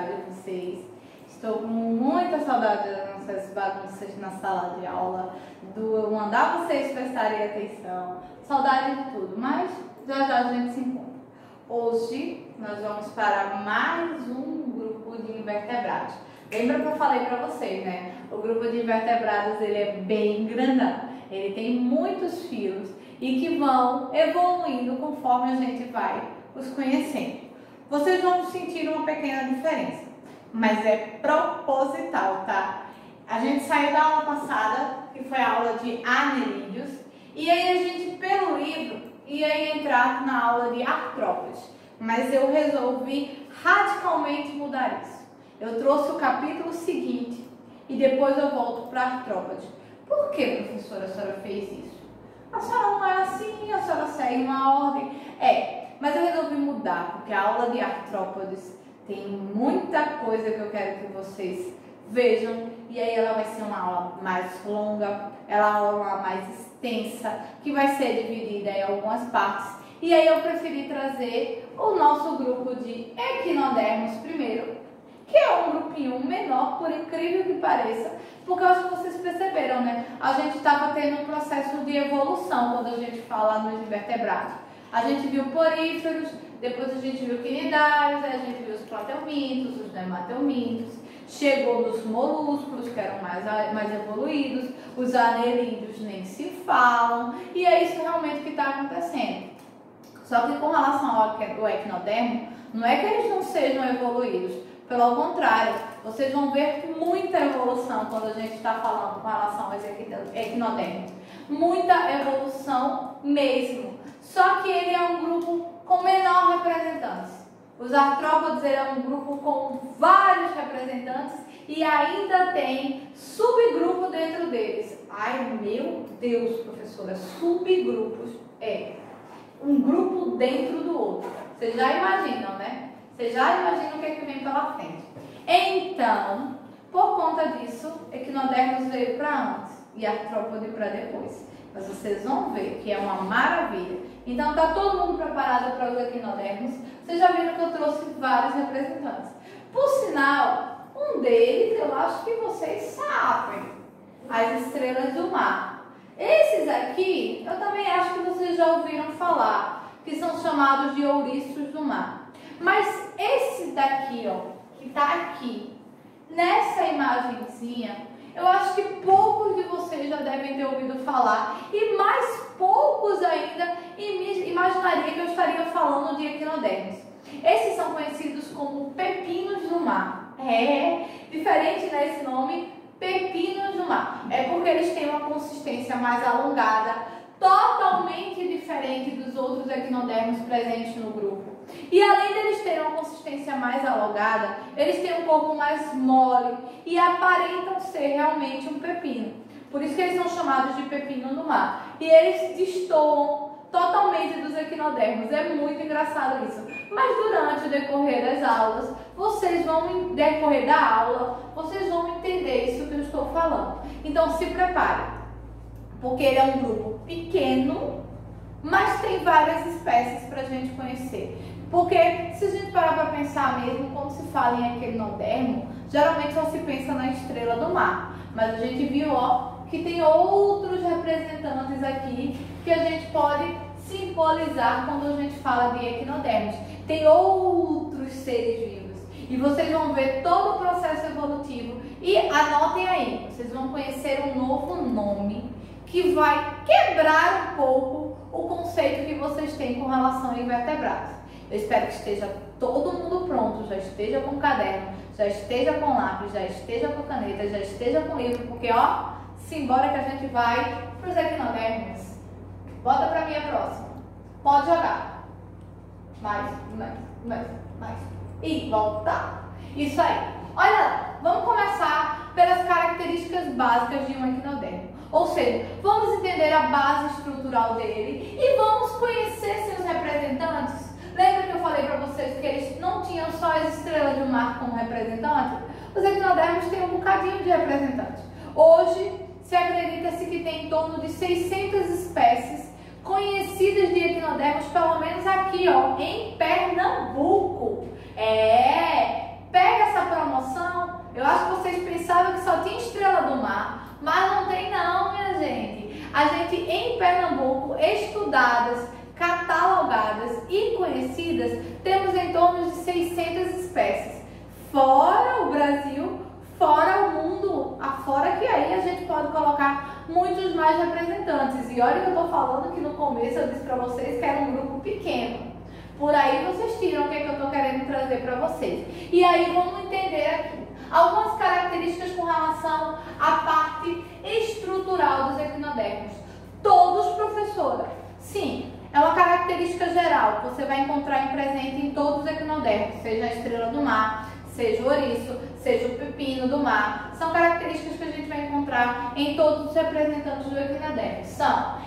saudade de vocês. Estou com muita saudade das nossas bagunças na sala de aula, do mandar vocês prestarem atenção, saudade de tudo, mas já já a gente se encontra. Hoje nós vamos para mais um grupo de invertebrados. Lembra que eu falei para vocês, né? O grupo de invertebrados ele é bem grandão, ele tem muitos filos e que vão evoluindo conforme a gente vai os conhecendo. Vocês vão sentir uma pequena diferença, mas é proposital, tá? A gente saiu da aula passada, que foi a aula de anelídeos, e aí a gente, pelo livro, ia entrar na aula de artrópodes, mas eu resolvi radicalmente mudar isso. Eu trouxe o capítulo seguinte e depois eu volto para artrópodes. Por que, professora, a senhora fez isso? A senhora não é assim, a senhora segue uma ordem. Mas eu resolvi mudar, porque a aula de artrópodes tem muita coisa que eu quero que vocês vejam. E aí ela vai ser uma aula mais longa, ela é uma aula mais extensa, que vai ser dividida em algumas partes. E aí eu preferi trazer o nosso grupo de equinodermos primeiro, que é um grupinho menor, por incrível que pareça, porque eu acho que vocês perceberam, né? A gente estava tendo um processo de evolução quando a gente fala nos invertebrados. A gente viu poríferos, depois a gente viu quinidários, aí a gente viu os plateumintos, os nemateumintos, chegou nos molúsculos, que eram mais evoluídos, os anelídeos nem se falam, e é isso realmente que está acontecendo. Só que com relação ao equinodermo, não é que eles não sejam evoluídos, pelo contrário, vocês vão ver muita evolução quando a gente está falando com relação aos equinodermos. Muita evolução mesmo. Só que ele é um grupo com menor representantes. Os artrópodes ele é um grupo com vários representantes e ainda tem subgrupo dentro deles. Ai, meu Deus, professora, subgrupos é um grupo dentro do outro. Vocês já imaginam, né? Vocês já imaginam o que é que vem pela frente. Então, por conta disso, equinodermos veio para antes e artrópode para depois. Mas vocês vão ver que é uma maravilha. Então, está todo mundo preparado para os equinodermos? Vocês já viram que eu trouxe vários representantes. Por sinal, um deles eu acho que vocês sabem. As estrelas do mar. Esses aqui, eu também acho que vocês já ouviram falar, que são chamados de ouriços do mar. Mas esse daqui, ó, que está aqui, nessa imagenzinha, eu acho que poucos de vocês já devem ter ouvido falar e mais poucos ainda imaginaria que eu estaria falando de equinodermos. Esses são conhecidos como pepinos do mar. Diferente desse nome, pepinos do mar. É porque eles têm uma consistência mais alongada, totalmente diferente dos outros equinodermos presentes no grupo. E além deles terem uma consistência mais alongada, eles têm um corpo mais mole e aparentam ser realmente um pepino. Por isso que eles são chamados de pepino do mar. E eles destoam totalmente dos equinodermos. É muito engraçado isso. Mas durante o decorrer das aulas, vocês vão entender isso que eu estou falando. Então se preparem, porque ele é um grupo pequeno, mas tem várias espécies para a gente conhecer. Porque se a gente parar para pensar mesmo, quando se fala em equinodermo, geralmente só se pensa na estrela do mar. Mas a gente viu, ó, que tem outros representantes aqui que a gente pode simbolizar quando a gente fala de equinodermos. Tem outros seres vivos. E vocês vão ver todo o processo evolutivo. E anotem aí, vocês vão conhecer um novo nome que vai quebrar um pouco o conceito que vocês têm com relação a invertebrados. Eu espero que esteja todo mundo pronto, já esteja com caderno, já esteja com lápis, já esteja com caneta, já esteja com livro, porque ó, simbora que a gente vai para os equinodermos. Bota para mim a próxima. Pode jogar. Mais. E volta. Isso aí. Olha lá, vamos começar pelas características básicas de um equinodermo. Ou seja, vamos entender a base estrutural dele e vamos conhecer seus representantes. Lembra que eu falei para vocês que eles não tinham só as estrelas do mar como representante? Os equinodermos têm um bocadinho de representantes. Hoje, se acredita-se que tem em torno de 600 espécies conhecidas de equinodermos, pelo menos aqui, ó, em Pernambuco. Pega essa Eu acho que vocês pensavam que só tinha estrela do mar, mas não tem não, minha gente. A gente, em Pernambuco, estudadas, catalogadas e conhecidas, temos em torno de 600 espécies. Fora o Brasil, fora o mundo afora, que aí a gente pode colocar muitos mais representantes. E olha que eu tô falando que no começo eu disse para vocês que era um grupo pequeno. Por aí vocês tiram o que, é que eu tô querendo trazer para vocês. E aí vamos entender aqui algumas características com relação à parte estrutural dos equinodermos. Todos, professora? Sim, é uma característica geral que você vai encontrar presente em todos os equinodermos, seja a estrela do mar, seja o ouriço, seja o pepino do mar. São características que a gente vai encontrar em todos os representantes do equinodermo.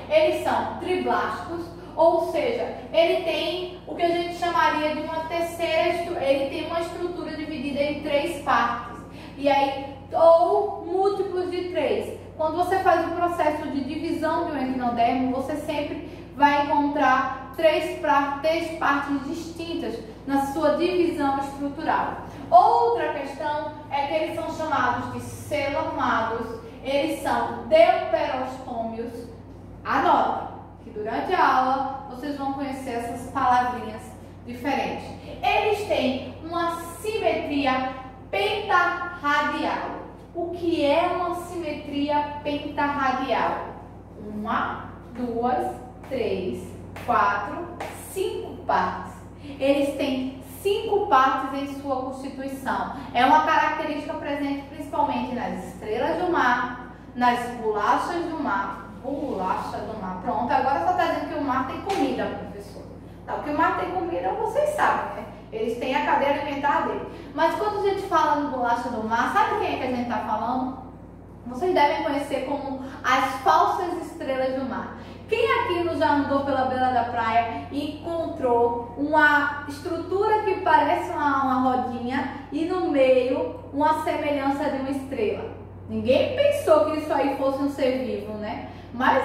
Eles são triblásticos, ou seja, ele tem o que a gente chamaria de uma terceira, ele tem uma estrutura dividida em 3 partes, e aí, ou múltiplos de 3. Quando você faz o processo de divisão de um equinodermo, você sempre vai encontrar 3 partes distintas na sua divisão estrutural. Outra questão é que eles são chamados de celomados, eles são deuterostômios. Anota que durante a aula vocês vão conhecer essas palavrinhas diferentes. Eles têm uma simetria pentarradial. O que é uma simetria pentarradial? 1, 2, 3, 4, 5 partes. Eles têm 5 partes em sua constituição. É uma característica presente principalmente nas estrelas do mar, nas bolachas do mar. Bolacha do mar. Pronto, agora só está dizendo que o mar tem comida, professor. Tá, o que o mar tem comida, vocês sabem, né? Eles têm a cadeia alimentar dele. Mas quando a gente fala no bolacha do mar, sabe quem é que a gente está falando? Vocês devem conhecer como as falsas estrelas do mar. Quem aqui já andou pela beira da praia e encontrou uma estrutura que parece uma rodinha e no meio uma semelhança de uma estrela? Ninguém pensou que isso aí fosse um ser vivo, né? Mas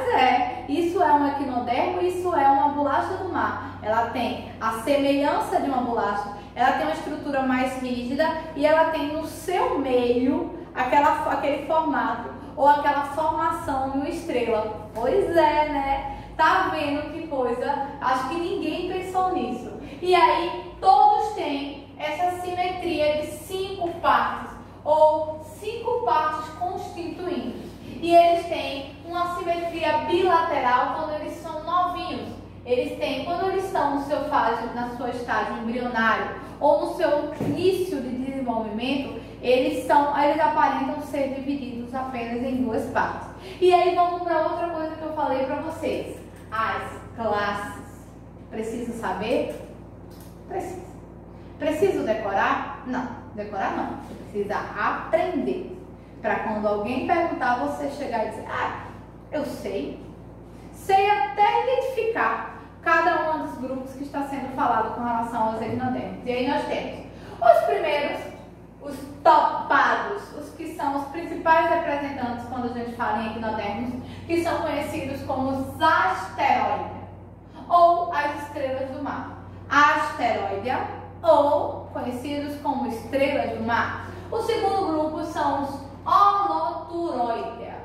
isso é um equinodermo, isso é uma bolacha do mar. Ela tem a semelhança de uma bolacha, ela tem uma estrutura mais rígida e ela tem no seu meio aquele formato ou aquela formação de uma estrela. Pois é, né? Tá vendo que coisa? Acho que ninguém pensou nisso. E aí, todos têm essa simetria de 5 partes, ou 5 partes constituintes. E eles têm uma simetria bilateral quando eles são novinhos. Eles têm, quando eles estão na sua estágio embrionário, ou no seu início de desenvolvimento, eles aparentam ser divididos apenas em 2 partes. E aí vamos para outra coisa que eu falei para vocês. As classes. Preciso saber? Preciso. Preciso decorar? Não. Decorar não. Você precisa aprender. Para quando alguém perguntar, você chegar e dizer, eu sei. Sei até identificar cada um dos grupos que está sendo falado com relação aos equinodermos. E aí nós temos os primeiros, os topados, os que são os principais representantes quando a gente fala em equinodermos, que são conhecidos como os asteroides, ou as estrelas do mar. Asteroidea, ou conhecidos como estrelas do mar. O segundo grupo são os holoturoidea.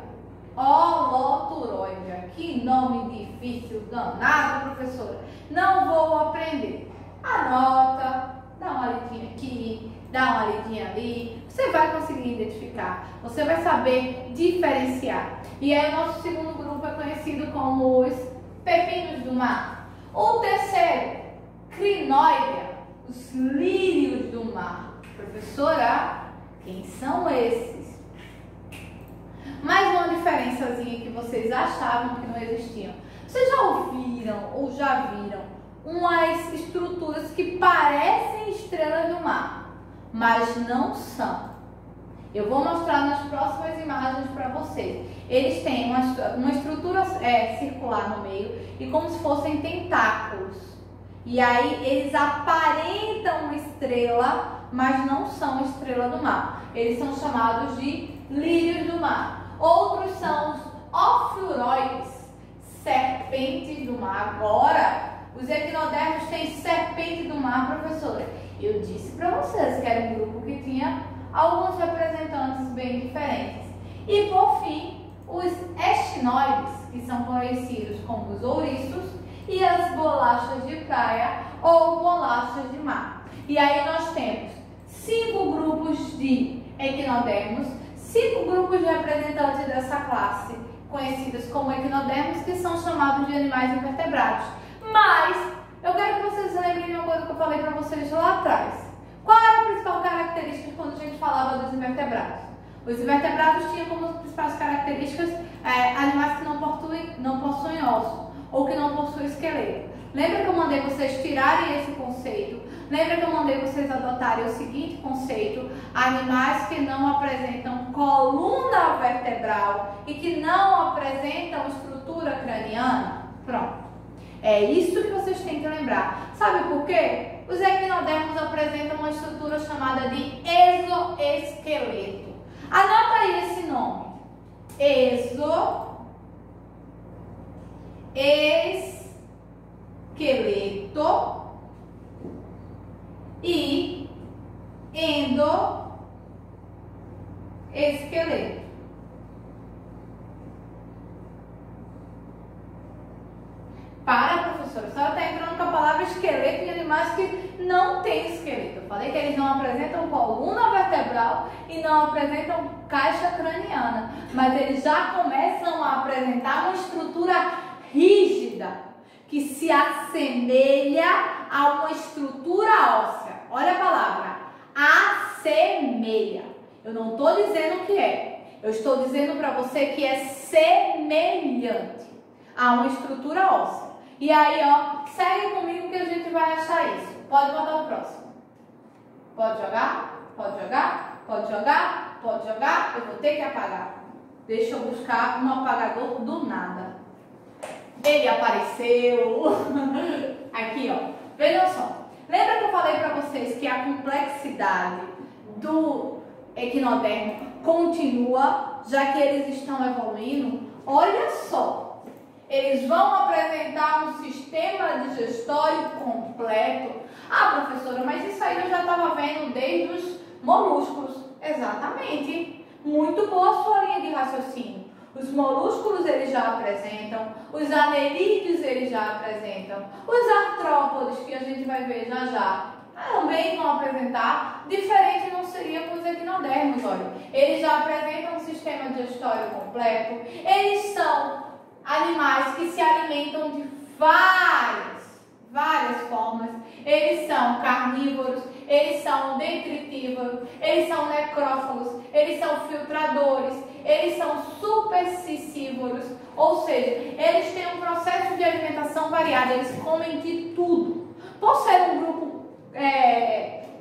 Holoturoidea. Que nome difícil, danado, professora. Não vou aprender. Anota, dá uma lidinha aqui, dá uma lidinha ali. Você vai conseguir identificar. Você vai saber diferenciar. E aí o nosso segundo grupo é conhecido como os pepinos do mar. O terceiro, crinoidea, os lírios do mar. Professora, quem são esses? Mais uma diferençazinha que vocês achavam que não existiam. Vocês já ouviram ou já viram umas estruturas que parecem estrelas do mar, mas não são? Eu vou mostrar nas próximas imagens para vocês. Eles têm uma estrutura circular no meio e como se fossem tentáculos. E aí eles aparentam uma estrela, mas não são estrela do mar. Eles são chamados de lírios do mar. Outros são os ofiuroides, serpentes do mar. Agora, os equinodermos têm serpente do mar, professora. Eu disse para vocês que era um grupo que tinha alguns representantes bem diferentes. E por fim, os estinoides, que são conhecidos como os ouriços, e as bolachas de praia ou bolachas de mar. E aí nós temos 5 grupos de equinodermos, 5 grupos de representantes dessa classe, conhecidos como equinodermos, que são chamados de animais invertebrados. Mas eu quero que vocês lembrem de uma coisa que eu falei para vocês lá atrás. Qual era a principal característica quando a gente falava dos invertebrados? Os invertebrados tinham como principais características animais que não possuem ossos ou que não possuem esqueleto. Lembra que eu mandei vocês tirarem esse conceito? Lembra que eu mandei vocês adotarem o seguinte conceito: animais que não apresentam coluna vertebral e que não apresentam estrutura craniana? Pronto. É isso que vocês têm que lembrar. Sabe por quê? Os equinodermos apresentam uma estrutura chamada de exoesqueleto. Anota aí esse nome. Exoesqueleto e endoesqueleto. Para, professora, a senhora está entrando com a palavra esqueleto em animais que não têm esqueleto. Eu falei que eles não apresentam coluna vertebral e não apresentam caixa craniana, mas eles já começam a apresentar uma estrutura rígida que se assemelha a uma estrutura óssea. Olha a palavra, assemelha. Eu não estou dizendo que é, eu estou dizendo para você que é semelhante a uma estrutura óssea. E aí, ó, segue comigo que a gente vai achar isso. Pode botar o próximo. Pode jogar? Pode jogar? Pode jogar? Pode jogar? Eu vou ter que apagar. Deixa eu buscar um apagador do nada. Ele apareceu. Aqui, ó. Vejam só. Lembra que eu falei para vocês que a complexidade do equinodermo continua, já que eles estão evoluindo? Olha só. Eles vão apresentar um sistema digestório completo. Ah, professora, mas isso aí eu já estava vendo desde os molúsculos. Exatamente. Muito boa a sua linha de raciocínio. Os molúsculos eles já apresentam, os anerídeos eles já apresentam, os artrópodes, que a gente vai ver já, também vão apresentar. Diferente não seria com os equinodermos, olha. Eles já apresentam um sistema digestório completo. Eles são animais que se alimentam de várias formas. Eles são carnívoros, eles são detritívoros, eles são necrófagos, eles são filtradores, eles são supercicívoros, ou seja, eles têm um processo de alimentação variado, eles comem de tudo. Por ser um grupo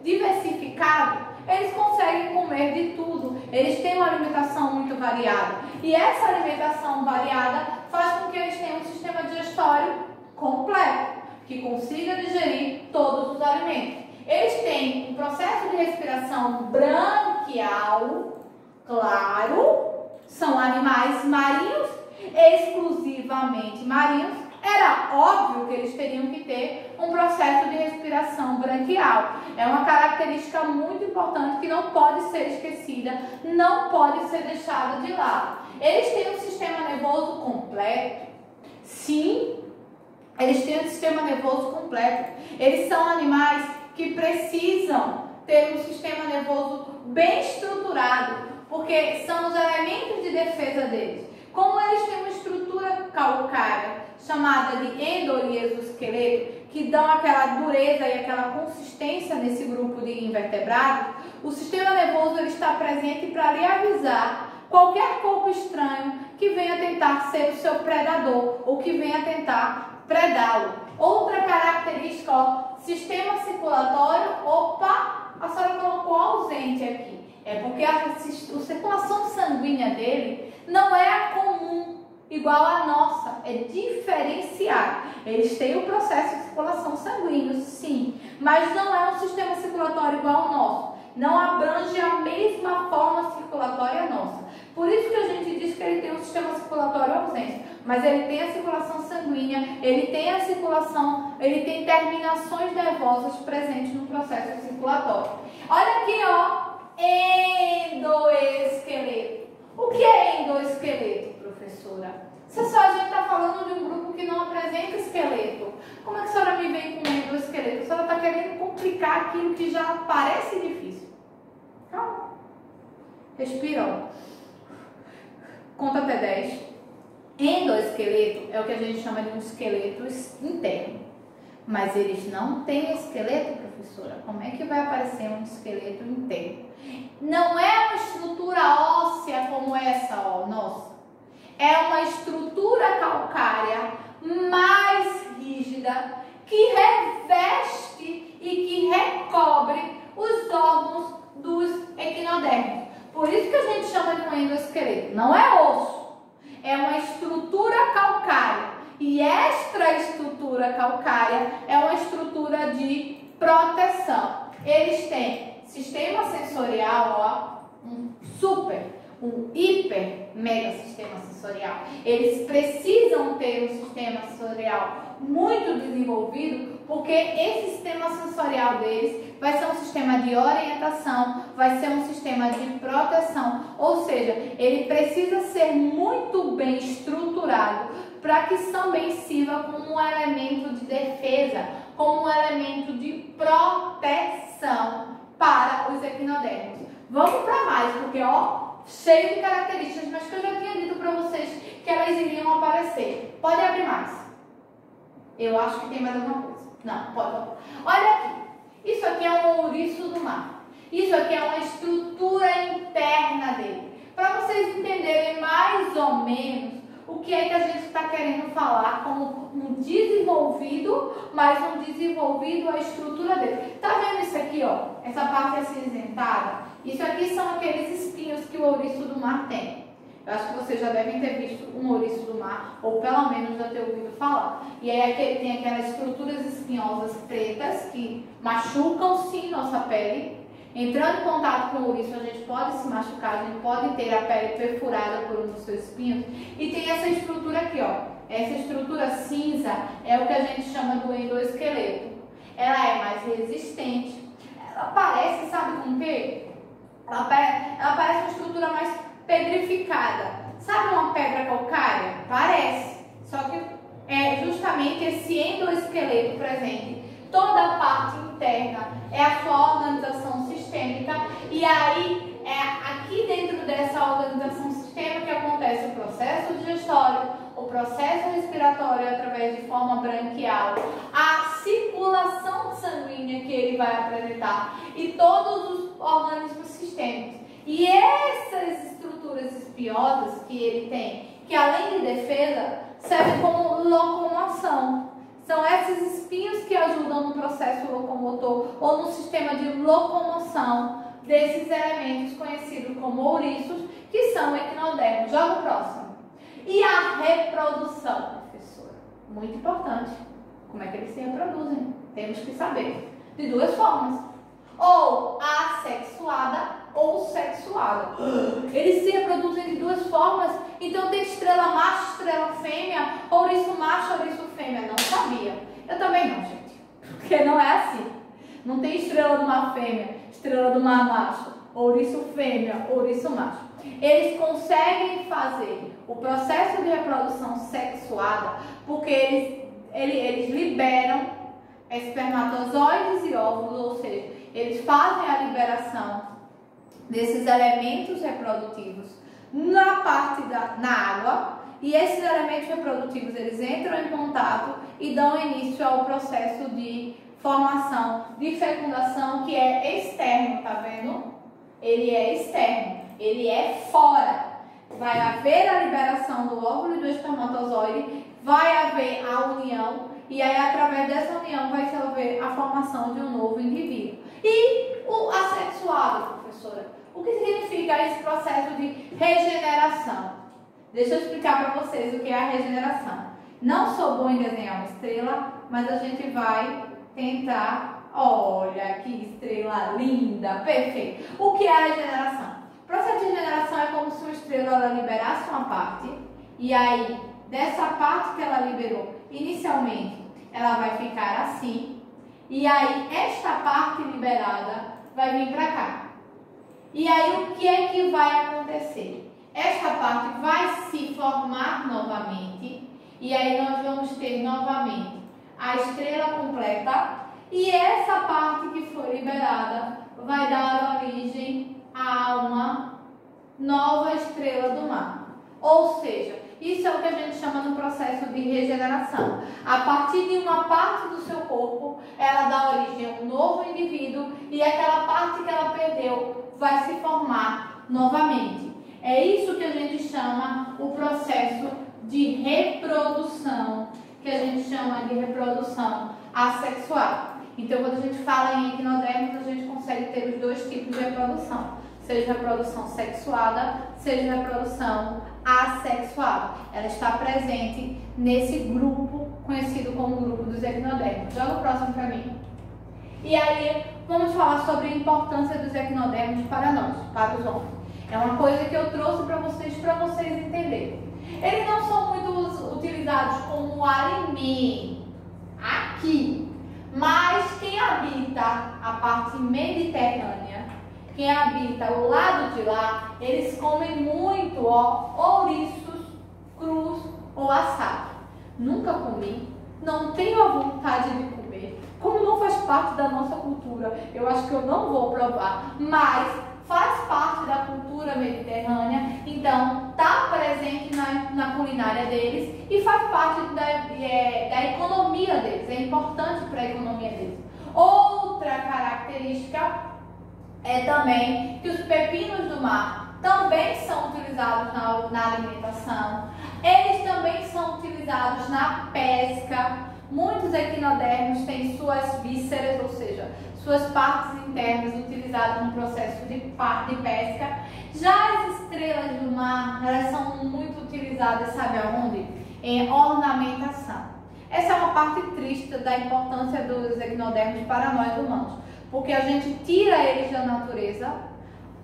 diversificado, eles conseguem comer de tudo, eles têm uma alimentação muito variada. E essa alimentação variada faz com que eles tenham um sistema digestório completo, que consiga digerir todos os alimentos. Eles têm um processo de respiração branquial, claro, são animais marinhos, exclusivamente marinhos. Era óbvio que eles teriam que ter um processo de respiração branquial. É uma característica muito importante que não pode ser esquecida, não pode ser deixada de lado. Eles têm um sistema nervoso completo? Sim, eles têm um sistema nervoso completo. Eles são animais que precisam ter um sistema nervoso bem estruturado, porque são os elementos de defesa deles. Como eles têm uma estrutura calcária, chamada de endo e exoesqueleto, que dão aquela dureza e aquela consistência nesse grupo de invertebrados, o sistema nervoso ele está presente para lhe avisar qualquer corpo estranho que venha tentar ser o seu predador ou que venha tentar predá-lo. Outra característica, ó, sistema circulatório, opa, a senhora colocou ausente aqui. É porque a circulação sanguínea dele não é a comum, igual à nossa, é diferenciada. Eles têm o processo de circulação sanguínea, sim, mas não é um sistema circulatório igual ao nosso. Não abrange a mesma forma circulatória nossa. Por isso que a gente diz que ele tem um sistema circulatório ausente, mas ele tem a circulação sanguínea, ele tem a circulação, ele tem terminações nervosas presentes no processo circulatório. Olha aqui, ó, professora? Se só a gente está falando de um grupo que não apresenta esqueleto, como é que a senhora me vem com um endoesqueleto? A senhora está querendo complicar aquilo que já parece difícil. Calma. Respira, ó. Conta até 10. Endoesqueleto é o que a gente chama de um esqueleto interno. Mas eles não têm esqueleto, professora. Como é que vai aparecer um esqueleto interno? Não é uma estrutura óssea como essa, ó, nossa. É uma estrutura calcária mais rígida que reveste e que recobre os órgãos dos equinodermos. Por isso que a gente chama de um endoesqueleto. Não é osso, é uma estrutura calcária. E esta estrutura calcária é uma estrutura de proteção. Eles têm sistema sensorial, ó, um hiper, mega sistema sensorial. Eles precisam ter um sistema sensorial muito desenvolvido, porque esse sistema sensorial deles vai ser um sistema de orientação, vai ser um sistema de proteção, ou seja, ele precisa ser muito bem estruturado para que também sirva como um elemento de defesa, como um elemento de proteção para os equinodermos. Vamos para mais, porque ó, cheio de características, mas que eu já tinha dito para vocês que elas iriam aparecer. Pode abrir mais. Eu acho que tem mais alguma coisa. Não, pode. Olha aqui. Isso aqui é um ouriço do mar. Isso aqui é uma estrutura interna dele. Para vocês entenderem mais ou menos o que é que a gente está querendo falar como um desenvolvido, mas um desenvolvido a estrutura dele. Tá vendo isso aqui, ó? Essa parte acinzentada? Isso aqui são aqueles espinhos que o ouriço do mar tem. Eu acho que vocês já devem ter visto um ouriço do mar, ou pelo menos já ter ouvido falar. E aí tem aquelas estruturas espinhosas pretas que machucam sim nossa pele. Entrando em contato com o ouriço, a gente pode se machucar, a gente pode ter a pele perfurada por um dos seus espinhos. E tem essa estrutura aqui, ó. Essa estrutura cinza é o que a gente chama do endoesqueleto. Ela é mais resistente. Ela parece, sabe com o quê? Ela parece uma estrutura mais pedrificada. Sabe uma pedra calcária? Parece. Só que é justamente esse endoesqueleto presente. Toda a parte interna é a sua organização sistêmica. E aí, é aqui dentro dessa organização sistêmica que acontece o processo digestório, o processo respiratório através de forma branquial, a circulação sanguínea que ele vai apresentar e todos os organismos sistêmicos. E essas estruturas espiosas que ele tem, que além de defesa, servem como locomoção. São esses espinhos que ajudam no processo locomotor ou no sistema de locomoção desses elementos conhecidos como ouriços, que são equinodermos. Joga o próximo. E a reprodução, professora? Muito importante. Como é que eles se reproduzem? Temos que saber. De duas formas. Ou assexuada ou sexuada. Eles se reproduzem de duas formas. Então tem estrela macho, estrela fêmea, ouriço macho, ouriço fêmea. Não sabia. Eu também não, gente. Porque não é assim. Não tem estrela do mar fêmea, estrela do mar macho, ouriço fêmea, ouriço macho. Eles conseguem fazer o processo de reprodução sexuada porque eles liberam espermatozoides e óvulos, ou seja, eles fazem a liberação desses elementos reprodutivos na parte na água, e esses elementos reprodutivos eles entram em contato e dão início ao processo de formação, de fecundação, que é externo, tá vendo? Ele é externo, ele é fora. Vai haver a liberação do óvulo e do espermatozoide, vai haver a união, e aí através dessa união vai haver a formação de um novo indivíduo. E o assexuado, professora, o que significa esse processo de regeneração? Deixa eu explicar para vocês o que é a regeneração. Não sou bom em desenhar uma estrela, mas a gente vai tentar. Olha que estrela linda, perfeito. O que é a regeneração? O processo de regeneração é como se uma estrela ela liberasse uma parte, e aí dessa parte que ela liberou inicialmente, ela vai ficar assim, e aí esta parte liberada vai vir para cá. E aí o que é que vai acontecer? esta parte vai se formar novamente, e aí nós vamos ter novamente a estrela completa, e essa parte que foi liberada vai dar origem a uma nova estrela do mar. Ou seja, isso é o que a gente chama no processo de regeneração. A partir de uma parte do seu corpo, ela dá origem a um novo indivíduo, e aquela parte que ela perdeu vai se formar novamente. É isso que a gente chama o processo de reprodução, que a gente chama de reprodução assexual. Então, quando a gente fala em equinodermos, a gente consegue ter os dois tipos de reprodução, seja reprodução sexuada, seja reprodução assexuada. Ela está presente nesse grupo conhecido como grupo dos equinodermos. Joga o próximo para mim. E aí, vamos falar sobre a importância dos equinodermos para nós, para os homens. É uma coisa que eu trouxe para vocês entenderem. Eles não são muito utilizados como alimento aqui, mas quem habita a parte mediterrânea, quem habita o lado de lá, eles comem muito ouriços crus ou assados. Nunca comi, não tenho a vontade de comer. Como não faz parte da nossa cultura, eu acho que eu não vou provar, mas faz parte da cultura mediterrânea, então está presente na culinária deles e faz parte da economia deles, é importante para a economia deles. Outra característica é também que os pepinos do mar também são utilizados na alimentação, eles também são utilizados na pesca. Muitos equinodermos têm suas vísceras, ou seja, suas partes internas utilizadas no processo de pesca. Já as estrelas do mar, elas são muito utilizadas, sabe aonde? Em ornamentação. Essa é uma parte triste da importância dos equinodermos para nós humanos, porque a gente tira eles da natureza,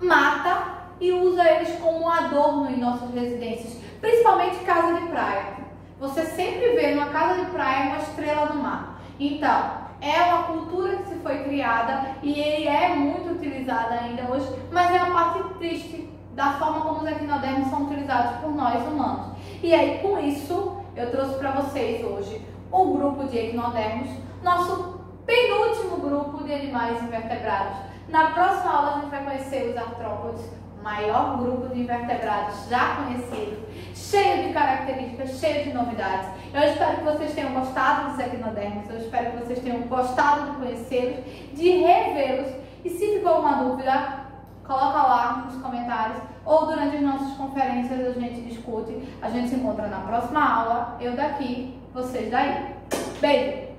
mata e usa eles como um adorno em nossas residências, principalmente casa de praia. Você sempre vê numa casa de praia uma estrela do mar. Então, é uma cultura que se foi criada e ele é muito utilizada ainda hoje, mas é a parte triste da forma como os equinodermos são utilizados por nós humanos. E aí, com isso, eu trouxe para vocês hoje o grupo de equinodermos, nosso penúltimo grupo de animais invertebrados. Na próxima aula a gente vai conhecer os artrópodes, o maior grupo de invertebrados já conhecido, cheio de características, cheio de novidades. Eu espero que vocês tenham gostado dos equinodermos, eu espero que vocês tenham gostado de conhecê-los, de revê-los. E se ficou uma dúvida, coloca lá nos comentários ou durante as nossas conferências a gente discute. A gente se encontra na próxima aula, eu daqui, vocês daí. Beijo!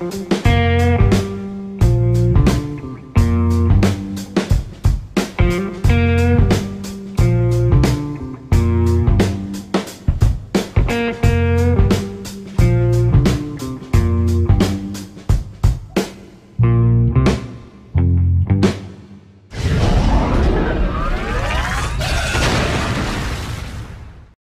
Música